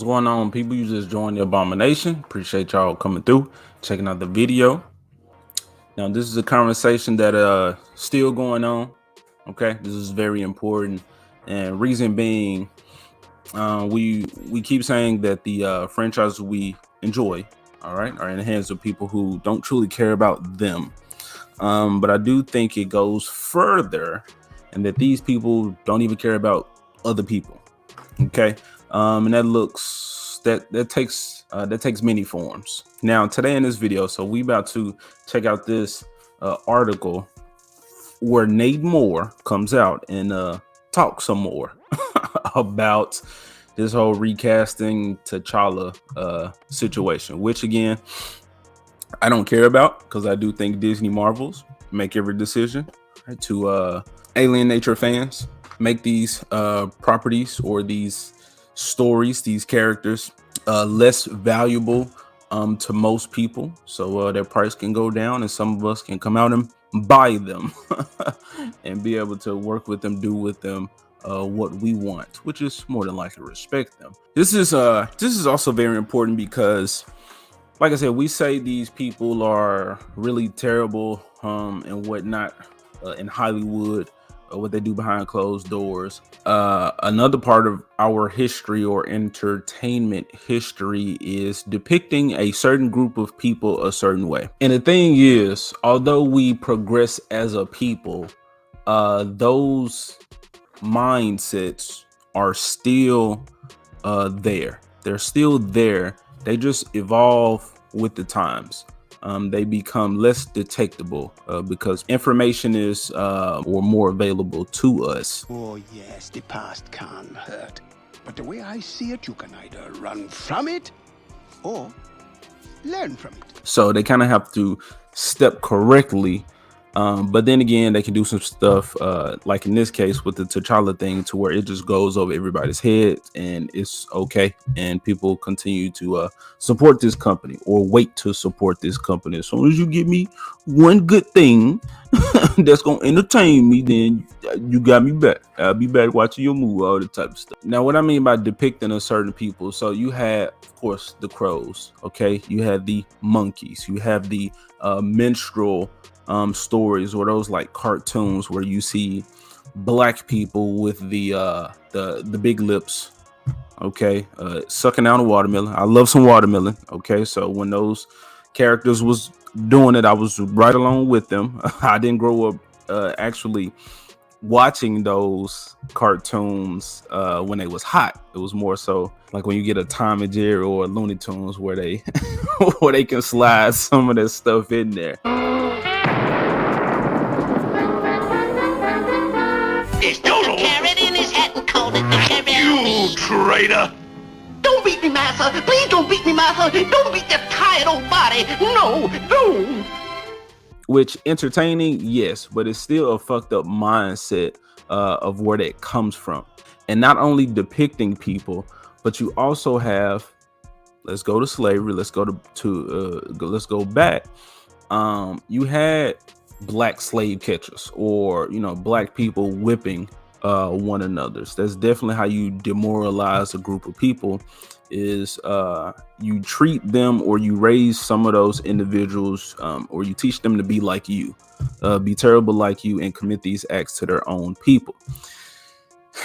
What's going on, people? You just joined the abomination. Appreciate y'all coming through, checking out the video. Now, this is a conversation that still going on. Okay, this is very important, and reason being, we keep saying that the franchises we enjoy, all right, are in the hands of people who don't truly care about them. But I do think it goes further, and that these people don't even care about other people. Okay, and that takes many forms. Now, today in this video, so we about to check out this article where Nate Moore comes out and talks some more about this whole recasting T'Challa situation, which again I don't care about, because I do think Disney Marvels make every decision to alienate your fans, make these properties or these stories, these characters less valuable to most people, so their price can go down and some of us can come out and buy them and be able to work with them, do with them what we want, which is more than likely respect them. This is also very important because, like I said, we say these people are really terrible and whatnot in Hollywood, what they do behind closed doors. Another part of our history or entertainment history is depicting a certain group of people a certain way. And the thing is, although we progress as a people, those mindsets are still there. They're still there. They just evolve with the times. They become less detectable because information is or more available to us. Oh yes, the past can hurt, but the way I see it, you can either run from it or learn from it. So they kind of have to step correctly. But then again, they can do some stuff like in this case with the T'Challa thing, to where it just goes over everybody's head and it's okay, and people continue to support this company or wait to support this company. As soon as you give me one good thing that's gonna entertain me, then you got me back. I'll be back watching your movie, all that type of stuff. Now, what I mean by depicting a certain people, so you had, of course, the crows, okay, you had the monkeys, you have the minstrel stories, or those like cartoons where you see black people with the big lips, okay, sucking down a watermelon. I love some watermelon, okay, so when those characters was doing it, I was right along with them. I didn't grow up actually watching those cartoons when they was hot. It was more so like when you get a Tom and Jerry or a Looney Tunes where they where they can slide some of that stuff in there. You traitor! Don't beat me, master! Please don't beat me, master! Don't beat this tired old body! No! No! Which, entertaining, yes, but it's still a fucked up mindset of where that comes from. And not only depicting people, but you also have, let's go to slavery, let's go let's go back. You had black slave catchers, or black people whipping one another. So that's definitely how you demoralize a group of people, is you treat them, or you raise some of those individuals, or you teach them to be like you, be terrible like you, and commit these acts to their own people.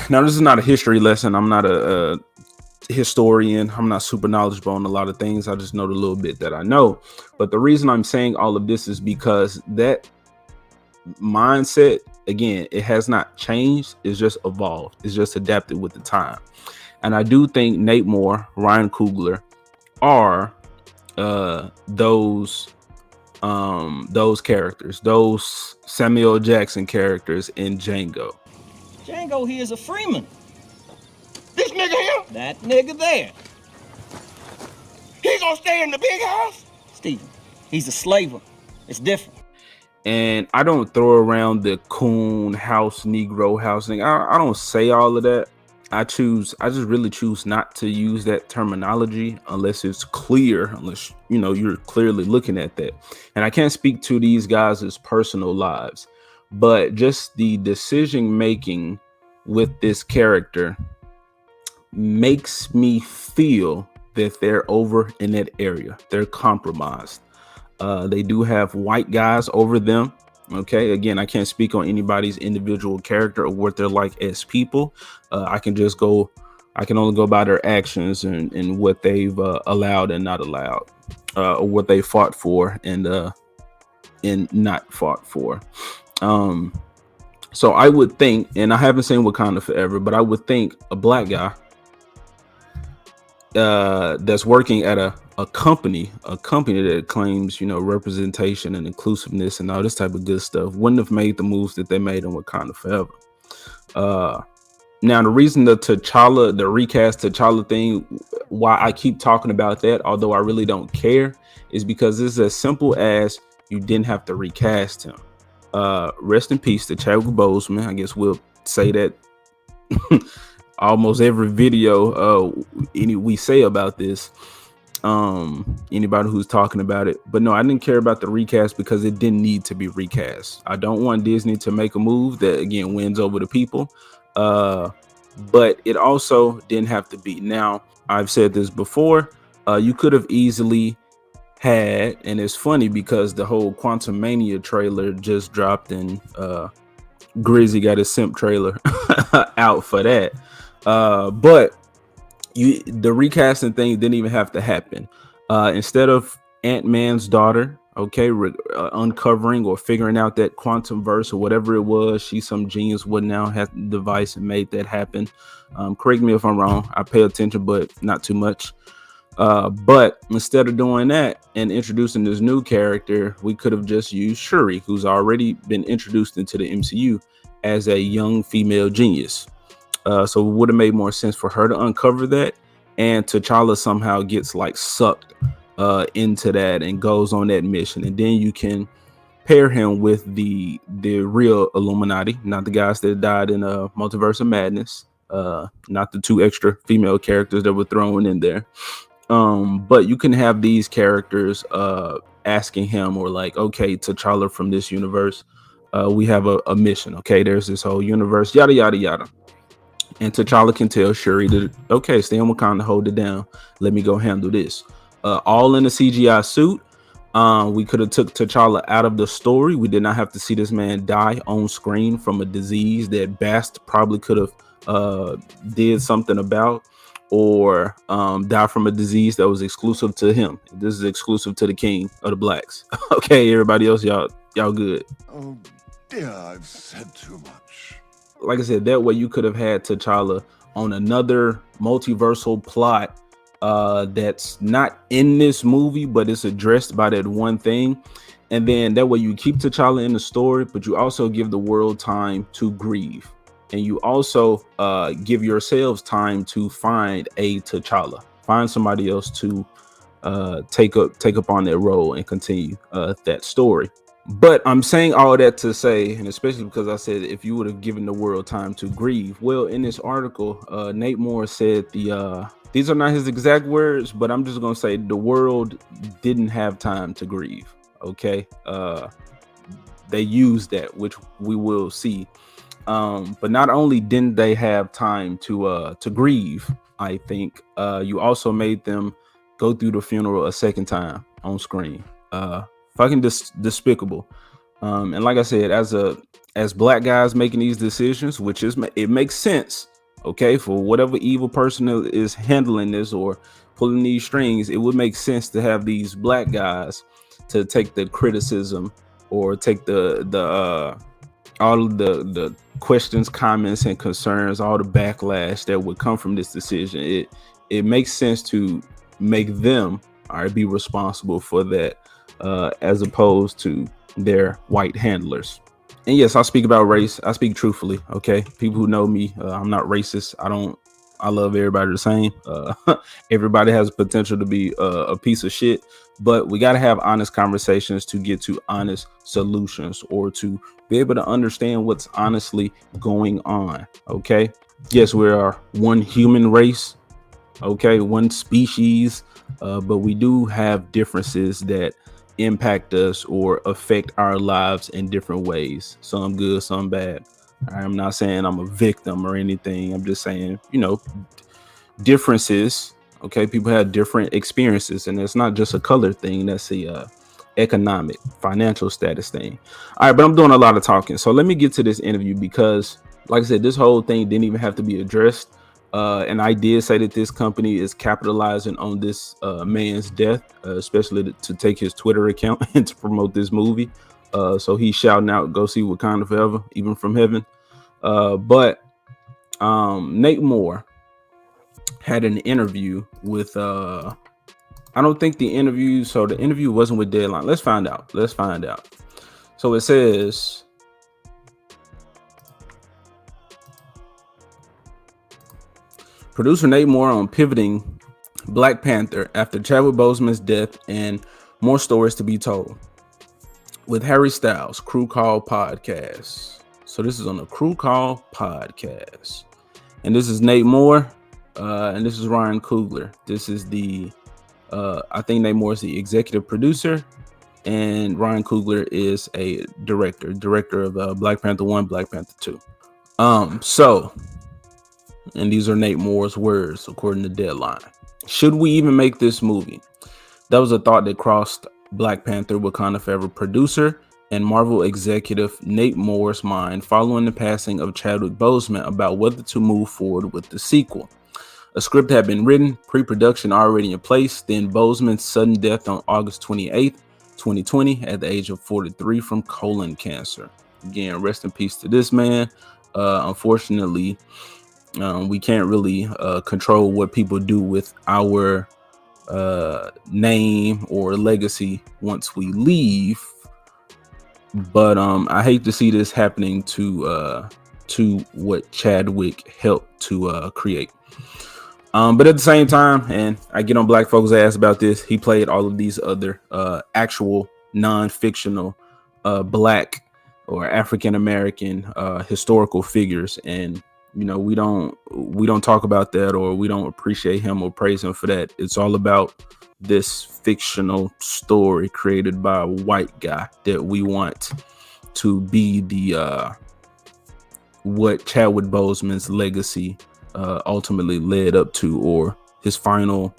Now, this is not a history lesson. I'm not a historian. I'm not super knowledgeable on a lot of things. I just know the little bit that I know. But the reason I'm saying all of this is because that mindset, again, it has not changed. It's just evolved. It's just adapted with the time. And I do think Nate Moore, Ryan Coogler are those characters, those Samuel Jackson characters in Django. Django here is a freeman. This nigga here, That nigga there. he gonna stay in the big house? Stephen, he's a slaver. It's different. And I don't throw around the coon house, Negro house thing. I don't say all of that. I just really choose not to use that terminology unless it's clear, unless you're clearly looking at that. And I can't speak to these guys' personal lives, but just the decision making with this character makes me feel that they're over in that area. They're compromised. They do have white guys over them. Okay, again, I can't speak on anybody's individual character or what they're like as people. I can only go by their actions and what they've allowed and not allowed, or what they fought for and not fought for. Um, so I would think, and I haven't seen Wakanda Forever, but I would think a black guy that's working at a company that claims, representation and inclusiveness and all this type of good stuff, wouldn't have made the moves that they made in Wakanda Forever. Now, the reason the recast T'Challa thing, why I keep talking about that, although I really don't care, is because it's as simple as you didn't have to recast him. Rest in peace to Chadwick Boseman. I guess we'll say that almost every video we say about this. Anybody who's talking about it, but no, I didn't care about the recast because it didn't need to be recast. I don't want Disney to make a move that again wins over the people, but it also didn't have to be. Now, I've said this before, you could have easily had, and it's funny because the whole Quantum Mania trailer just dropped and Grizzy got his simp trailer out for that, but the recasting thing didn't even have to happen. Instead of Ant-Man's daughter, uncovering or figuring out that quantum verse or whatever it was, she's some genius would now have the device and made that happen. Correct me if I'm wrong. I pay attention, but not too much. But instead of doing that and introducing this new character, we could have just used Shuri, who's already been introduced into the MCU as a young female genius. So it would have made more sense for her to uncover that, and T'Challa somehow gets like sucked into that and goes on that mission, and then you can pair him with the real Illuminati, not the guys that died in Multiverse of Madness, not the two extra female characters that were thrown in there. But you can have these characters asking him, or like, okay, T'Challa from this universe, we have a mission. Okay, there's this whole universe, yada yada yada. And T'Challa can tell Shuri that, okay, stay in Wakanda, hold it down. Let me go handle this. All in a CGI suit. We could have took T'Challa out of the story. We did not have to see this man die on screen from a disease that Bast probably could have did something about, or die from a disease that was exclusive to him. This is exclusive to the king of the blacks. Okay, everybody else, y'all good. Oh dear, I've said too much. Like I said, that way you could have had T'Challa on another multiversal plot that's not in this movie, but it's addressed by that one thing. And then that way you keep T'Challa in the story, but you also give the world time to grieve. And you also give yourselves time to find a T'Challa. Find somebody else to take up on that role and continue that story. But I'm saying all that to say, and especially because I said if you would have given the world time to grieve. Well, in this article, Nate Moore said these are not his exact words, but I'm just gonna say the world didn't have time to grieve. Okay, they used that, which we will see. But not only didn't they have time to grieve, I think you also made them go through the funeral a second time on screen. Fucking despicable. And like I said, as black guys making these decisions, which it makes sense, okay, for whatever evil person is handling this or pulling these strings, it would make sense to have these black guys to take the criticism or take the all of the questions, comments, and concerns, all the backlash that would come from this decision. It makes sense to make them be responsible for that, as opposed to their white handlers. And yes, I speak about race. I speak truthfully. Okay, people who know me, I'm not racist. I love everybody the same. Everybody has potential to be a piece of shit, but we got to have honest conversations to get to honest solutions, or to be able to understand what's honestly going on. Okay, yes, we are one human race, okay, one species, but we do have differences that impact us or affect our lives in different ways, some good, some bad. I'm not saying I'm a victim or anything. I'm just saying, differences. Okay, people have different experiences, and it's not just a color thing. That's a economic, financial status thing. All right, but I'm doing a lot of talking, so let me get to this interview because, like I said, this whole thing didn't even have to be addressed. And I did say that this company is capitalizing on this man's death, especially to take his Twitter account and to promote this movie. So he's shouting out, "Go see Wakanda Forever," even from heaven. But Nate Moore had an interview with I don't think the interview wasn't with Deadline. Let's find out. So it says, producer Nate Moore on pivoting Black Panther after Chadwick Boseman's death and more stories to be told with Harry Styles, Crew Call Podcast. So this is on the Crew Call Podcast. And this is Nate Moore, and this is Ryan Coogler. This is the I think Nate Moore is the executive producer, and Ryan Coogler is a director of Black Panther 1, Black Panther 2. So, and these are Nate Moore's words, according to Deadline. Should we even make this movie? That was a thought that crossed Black Panther Wakanda Forever producer and Marvel executive Nate Moore's mind following the passing of Chadwick Boseman about whether to move forward with the sequel. A script had been written, pre-production already in place, then Boseman's sudden death on August 28th, 2020 at the age of 43 from colon cancer. Again, rest in peace to this man. Unfortunately, we can't really control what people do with our name or legacy once we leave. But I hate to see this happening to what Chadwick helped to create. But at the same time, and I get on black folks' ass about this, he played all of these other actual non-fictional black or African American historical figures, and you know we don't talk about that, or we don't appreciate him or praise him for that. It's all about this fictional story created by a white guy that we want to be the what Chadwick Boseman's legacy ultimately led up to, or his final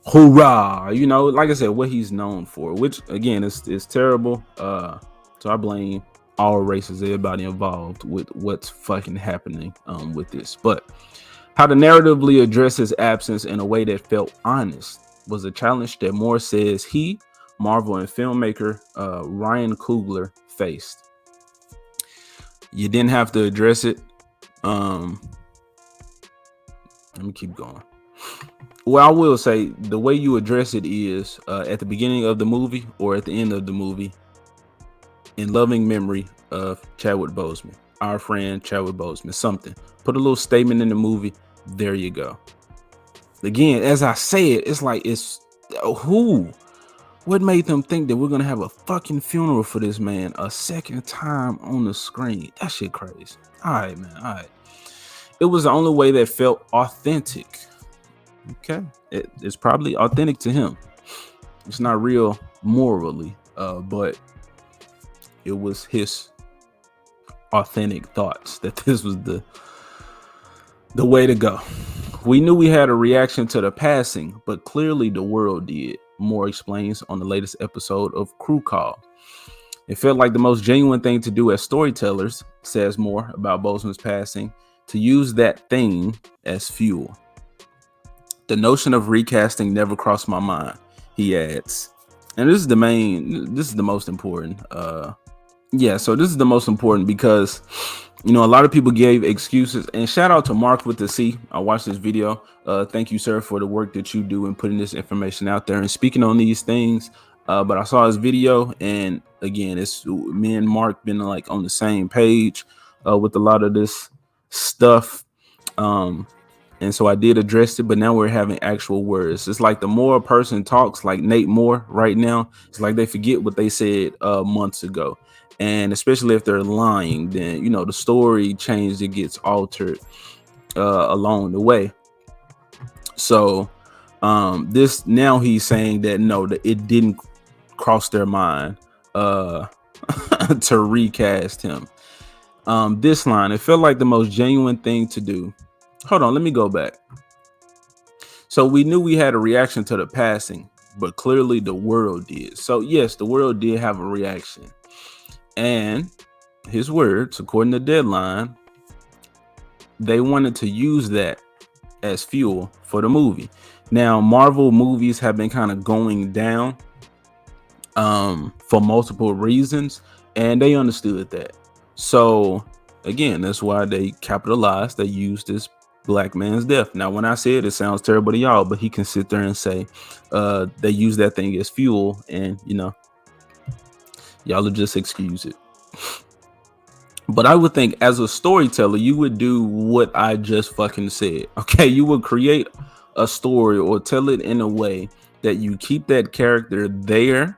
hoorah, you know, like I said, what he's known for, which again is terrible. So I blame all races, everybody involved with what's fucking happening with this. But how to narratively address his absence in a way that felt honest was a challenge that Moore says he, Marvel, and filmmaker Ryan Coogler faced. You didn't have to address it. Let me keep going. Well, I will say the way you address it is at the beginning of the movie or at the end of the movie, in loving memory of Chadwick Boseman, our friend Chadwick Boseman, something. Put a little statement in the movie. There you go. Again, as I say it, it's like, it's who? What made them think that we're going to have a fucking funeral for this man a second time on the screen? That shit crazy. All right, man. All right. It was the only way that felt authentic. Okay. It's probably authentic to him. It's not real morally, but it was his authentic thoughts that this was the way to go. We knew we had a reaction to the passing, but clearly the world did. Moore explains on the latest episode of Crew Call. It felt like the most genuine thing to do as storytellers, says Moore about Boseman's passing, to use that thing as fuel. The notion of recasting never crossed my mind, he adds. And this is the most important. So this is the most important because, you know, a lot of people gave excuses, and shout out to Mark with the C. I watched this video. Thank you, sir, for the work that you do in putting this information out there and speaking on these things. But I saw his video, and again, it's me and Mark been like on the same page with a lot of this stuff. And so I did address it, but now we're having actual words. It's like the more a person talks, like Nate Moore right now, it's like they forget what they said months ago. And especially if they're lying, then, you know, the story changes, it gets altered along the way. So this, now he's saying that no, that it didn't cross their mind to recast him. This line, it felt like the most genuine thing to do. Hold on, let me go back. So we knew we had a reaction to the passing, but clearly the world did. So yes, the world did have a reaction. And his words, according to Deadline, they wanted to use that as fuel for the movie. Now, Marvel movies have been kind of going down for multiple reasons, and they understood that. So again, that's why they capitalized, they used this black man's death. Now, when I say it sounds terrible to y'all, but he can sit there and say they use that thing as fuel, and y'all will just excuse it. But I would think as a storyteller, you would do what I just fucking said. Okay, you would create a story or tell it in a way that you keep that character there,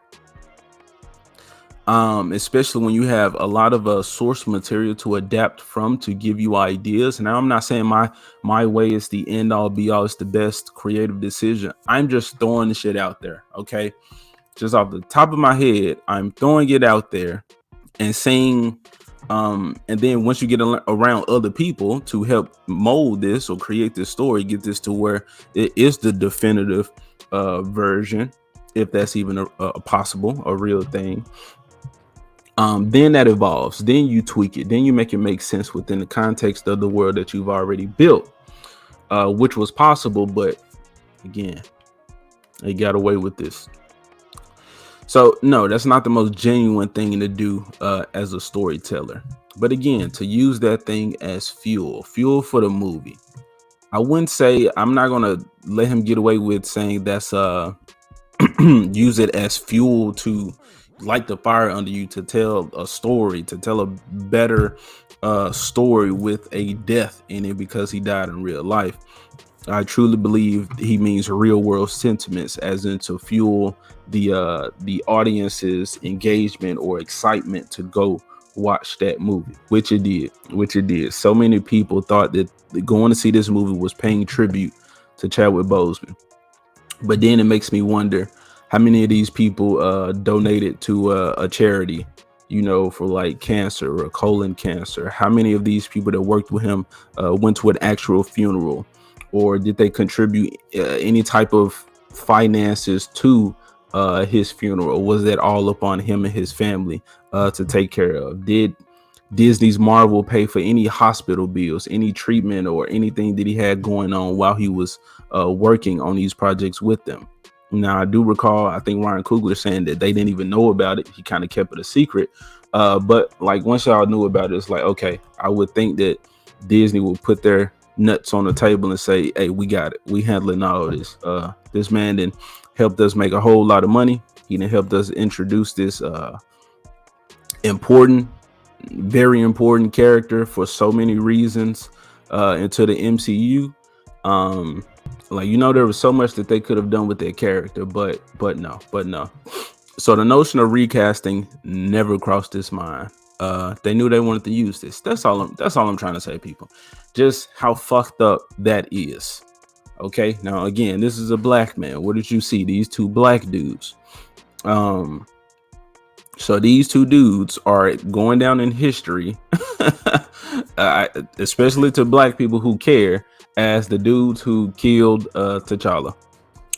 especially when you have a lot of source material to adapt from to give you ideas. Now, I'm not saying my way is the end all be all, it's the best creative decision. I'm just throwing the shit out there. Okay, just off the top of my head, I'm throwing it out there and saying, and then once you get around other people to help mold this or create this story, get this to where it is the definitive version, if that's even a possible, a real thing. Then that evolves, then you tweak it, then you make it make sense within the context of the world that you've already built, which was possible, but again, they got away with this. So no, that's not the most genuine thing to do as a storyteller. But again, to use that thing as fuel for the movie. I wouldn't say, I'm not gonna let him get away with saying that's use it as fuel to light the fire under you, to tell a story, to tell a better story with a death in it because he died in real life. I truly believe he means real world sentiments, as in to fuel the audience's engagement or excitement to go watch that movie, which it did. So many people thought that going to see this movie was paying tribute to Chadwick Boseman. But then it makes me wonder how many of these people donated to a charity, for like cancer or colon cancer. How many of these people that worked with him went to an actual funeral, or did they contribute any type of finances to his funeral? Was that all upon him and his family to take care of? Did Disney's Marvel pay for any hospital bills, any treatment, or anything that he had going on while he was working on these projects with them? Now, I do recall, I think Ryan Coogler saying that they didn't even know about it. He kind of kept it a secret. But like once y'all knew about it, it's like, okay, I would think that Disney would put their nuts on the table and say, hey, we got it. We handling all of this. This man then helped us make a whole lot of money. He then helped us introduce this very important character for so many reasons into the MCU. There was so much that they could have done with their character, but no. So the notion of recasting never crossed his mind. They knew they wanted to use this. That's all I'm trying to say, people. Just how fucked up that is. Okay, now again, this is a black man. What did you see? These two black dudes. So these two dudes are going down in history, especially to black people who care, as the dudes who killed T'Challa,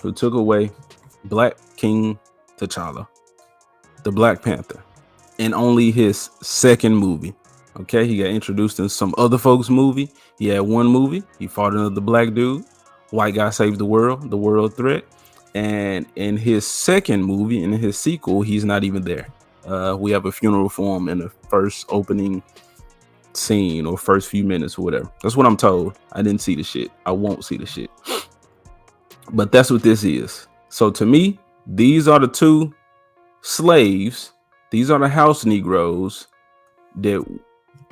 who took away Black King T'Challa, the Black Panther, in only his second movie. Okay, he got introduced in some other folks' movie. He had one movie. He fought another black dude. White guy saved the world threat. And in his second movie, in his sequel, he's not even there. We have a funeral for him in the first opening scene or first few minutes or whatever. That's what I'm told. I didn't see the shit. I won't see the shit. But that's what this is. So to me, these are the two slaves. These are the house Negroes that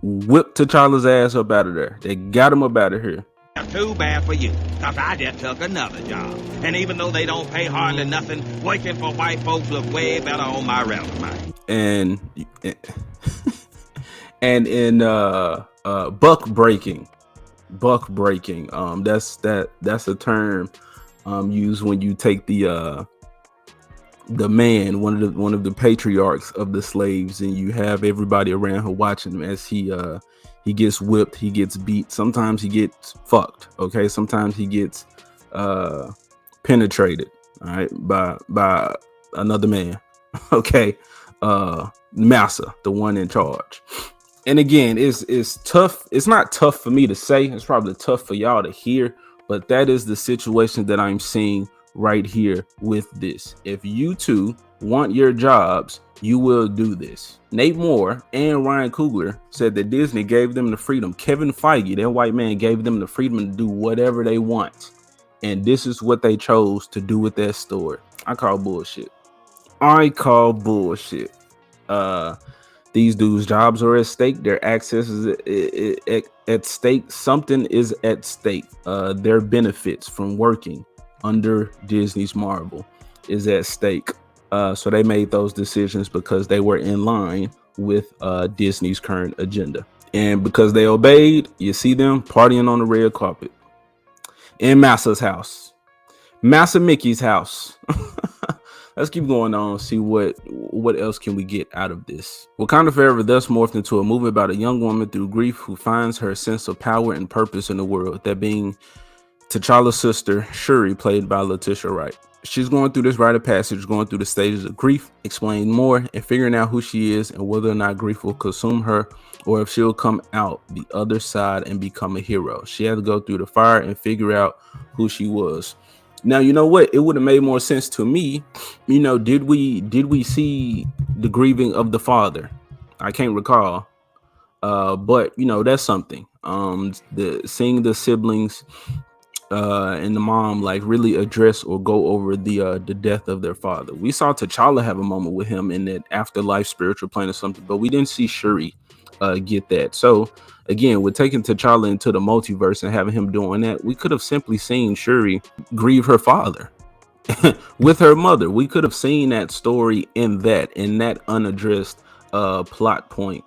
whipped T'Challa's ass up out of there. They got him up out of here. Too bad for you, cause I just took another job. And even though they don't pay hardly nothing, working for white folks look way better on my resume. And in buck breaking, that's a term used when you take the man, one of the patriarchs of the slaves, and you have everybody around him watching him as he gets whipped, he gets beat, sometimes he gets fucked, okay, sometimes he gets penetrated, all right, by another man. Okay, Massa, the one in charge. And again, it's tough. It's not tough for me to say. It's probably tough for y'all to hear, but that is the situation that I'm seeing right here with this. If you two want your jobs, you will do this. Nate Moore and Ryan Coogler said that Disney gave them the freedom. Kevin Feige, that white man, gave them the freedom to do whatever they want. And this is what they chose to do with that story. I call bullshit. I call bullshit. These dudes' jobs are at stake. Their access is at stake. Something is at stake. Their benefits from working under Disney's Marvel is at stake. So they made those decisions because they were in line with Disney's current agenda. And because they obeyed, you see them partying on the red carpet in Massa's house. Massa Mickey's house. Let's keep going on, see what else can we get out of this. Wakanda Forever thus morphed into a movie about a young woman through grief who finds her sense of power and purpose in the world, that being T'Challa's sister, Shuri, played by Letitia Wright. She's going through this rite of passage, going through the stages of grief, explaining more, and figuring out who she is and whether or not grief will consume her, or if she'll come out the other side and become a hero. She had to go through the fire and figure out who she was. Now, you know what? It would have made more sense to me. You know, did we see the grieving of the father? I can't recall. But you know, that's something. Seeing the siblings and the mom like really address or go over the death of their father. We saw T'Challa have a moment with him in that afterlife spiritual plane or something, but we didn't see Shuri get that. So again, with taking T'Challa into the multiverse and having him doing that, we could have simply seen Shuri grieve her father with her mother. We could have seen that story in that unaddressed plot point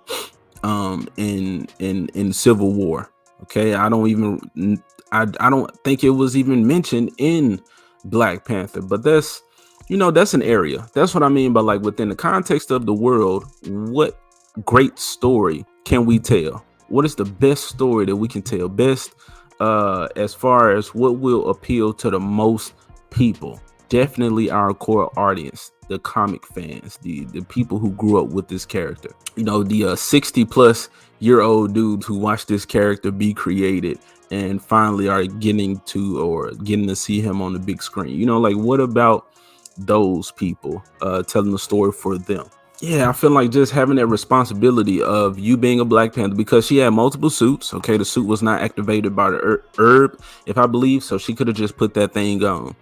in Civil War. Okay, I don't think it was even mentioned in Black Panther, but that's an area. That's what I mean by like within the context of the world, what great story can we tell? What is the best story that we can tell? Best as far as what will appeal to the most people. Definitely our core audience, the comic fans, the people who grew up with this character. You know, the 60 plus year old dudes who watched this character be created and finally are getting to see him on the big screen. You know, like what about those people telling the story for them? Yeah, I feel like just having that responsibility of you being a Black Panther, because she had multiple suits. Okay, the suit was not activated by the herb, if I believe, so she could have just put that thing on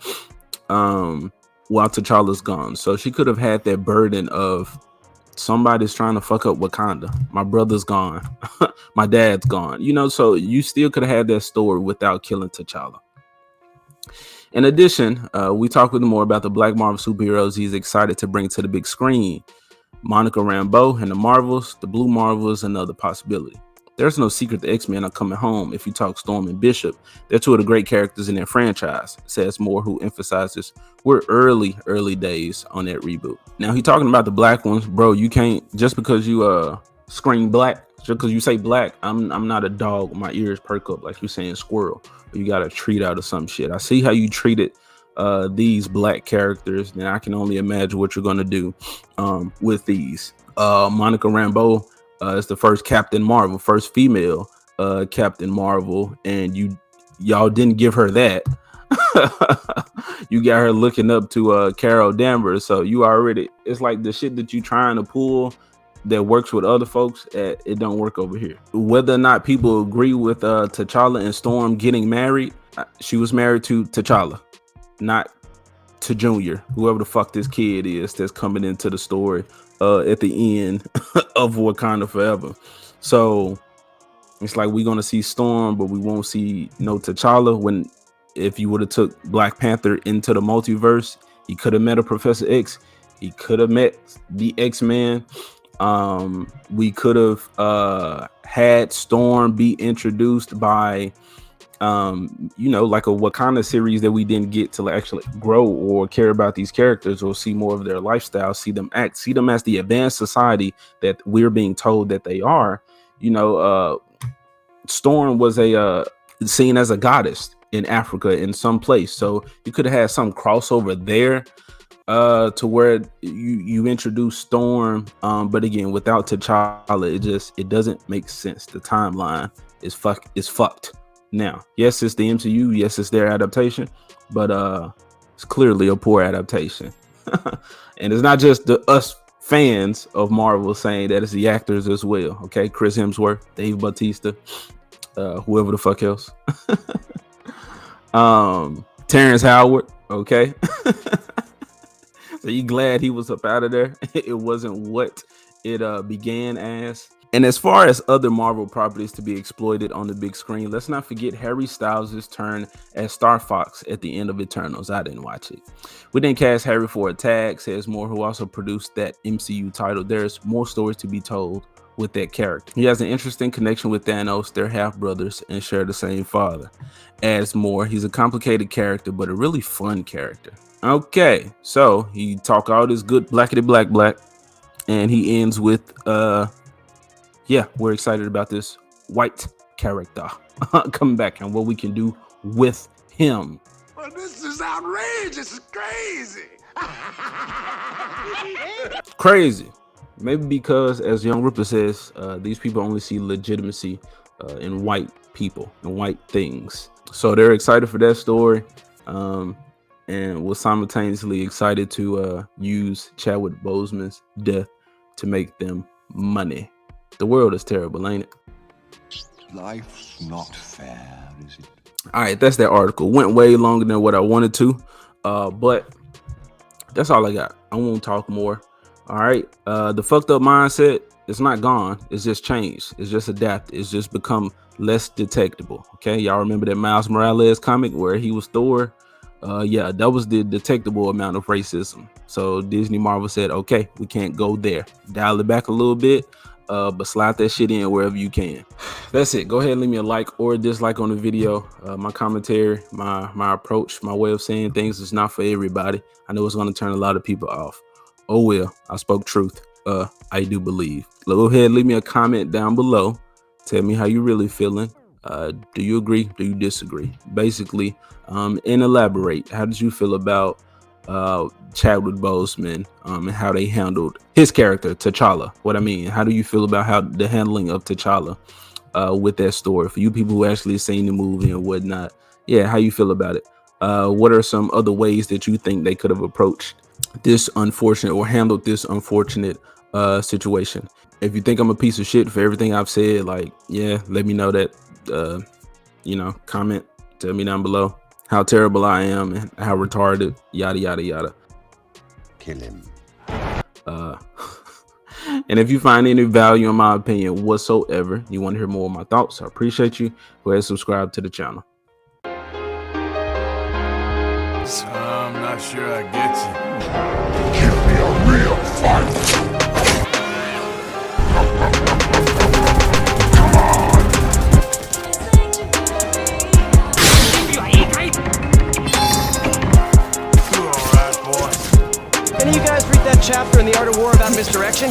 while T'Challa's gone. So she could have had that burden of somebody's trying to fuck up Wakanda. My brother's gone. My dad's gone. You know, so you still could have had that story without killing T'Challa. In addition, we talked with him more about the Black Marvel superheroes he's excited to bring to the big screen. Monica Rambeau and the Marvels, the Blue Marvel is another possibility. There's no secret the X-Men are coming home. If you talk Storm and Bishop, they're two of the great characters in their franchise, says Moore, who emphasizes we're early days on that reboot. Now he talking about the black ones, bro. You can't, just because you scream black, just because you say black, I'm not a dog. My ears perk up like you saying squirrel. Or you got a treat out of some shit. I see how you treated these black characters, then I can only imagine what you're gonna do with these. Monica Rambeau is the first Captain Marvel, first female Captain Marvel, and y'all didn't give her that. You got her looking up to Carol Danvers, so you already, it's like the shit that you trying to pull that works with other folks, it don't work over here. Whether or not people agree with T'Challa and Storm getting married, she was married to T'Challa, not to Junior, whoever the fuck this kid is that's coming into the story at the end of Wakanda Forever. So it's like we're gonna see Storm, but we won't see no T'Challa. When if you would have took Black Panther into the multiverse, he could have met a Professor X, he could have met the X-Men. We could have had Storm be introduced by like a Wakanda series that we didn't get to actually grow or care about these characters or see more of their lifestyle, see them act, see them as the advanced society that we're being told that they are. Storm was seen as a goddess in Africa in some place. So you could have had some crossover there to where you introduce Storm, but again, without T'Challa, it doesn't make sense. The timeline is fucked. Now, yes, it's the MCU, yes, it's their adaptation, but it's clearly a poor adaptation. And it's not just us fans of Marvel saying that, it's the actors as well. Okay, Chris Hemsworth, Dave Bautista, whoever the fuck else. Terrence Howard. Okay. So you glad he was up out of there? It wasn't what it began as. And as far as other Marvel properties to be exploited on the big screen, let's not forget Harry Styles' turn as Star Fox at the end of Eternals. I didn't watch it. We didn't cast Harry for a tag, says Moore, who also produced that MCU title. There's more stories to be told with that character. He has an interesting connection with Thanos. They're half brothers and share the same father. Adds Moore, he's a complicated character, but a really fun character. Okay, so he talk all this good blackety black, and he ends with yeah, we're excited about this white character coming back and what we can do with him. Well, this is outrageous. It's crazy. Crazy. Maybe because, as Young Ripper says, these people only see legitimacy in white people and white things. So they're excited for that story, and we're simultaneously excited to use Chadwick Boseman's death to make them money. The world is terrible, ain't it? Life's not fair, is it? All right, that's that article. Went way longer than what I wanted to, but that's all I got. I won't talk more. All right, the fucked up mindset, it's not gone. It's just changed. It's just adapted. It's just become less detectable. Okay, y'all remember that Miles Morales comic where he was Thor? Yeah, that was the detectable amount of racism. So Disney Marvel said, okay, we can't go there. Dial it back a little bit, but slide that shit in wherever you can. That's it. Go ahead and leave me a like or a dislike on the video. My commentary, my approach, my way of saying things is not for everybody. I know it's going to turn a lot of people off. Oh well, I spoke truth. I do believe. Go ahead, leave me a comment down below. Tell me how you really feeling. Do you agree? Do you disagree? Basically, and elaborate. How did you feel about Chadwick Boseman and how they handled his character, T'Challa? What I mean, how do you feel about how the handling of T'Challa with that story? For you people who actually seen the movie and whatnot, yeah, how you feel about it? What are some other ways that you think they could have approached this unfortunate or handled this unfortunate situation? If you think I'm a piece of shit for everything I've said, like, yeah, let me know that. You know, comment, tell me down below how terrible I am and how retarded, yada yada yada. Kill him. And if you find any value in my opinion whatsoever, you want to hear more of my thoughts, I appreciate you. Go ahead and subscribe to the channel. So I'm not sure I get you. Give me a real fight. You all right, boy? Any of you guys read that chapter in The Art of War about misdirection?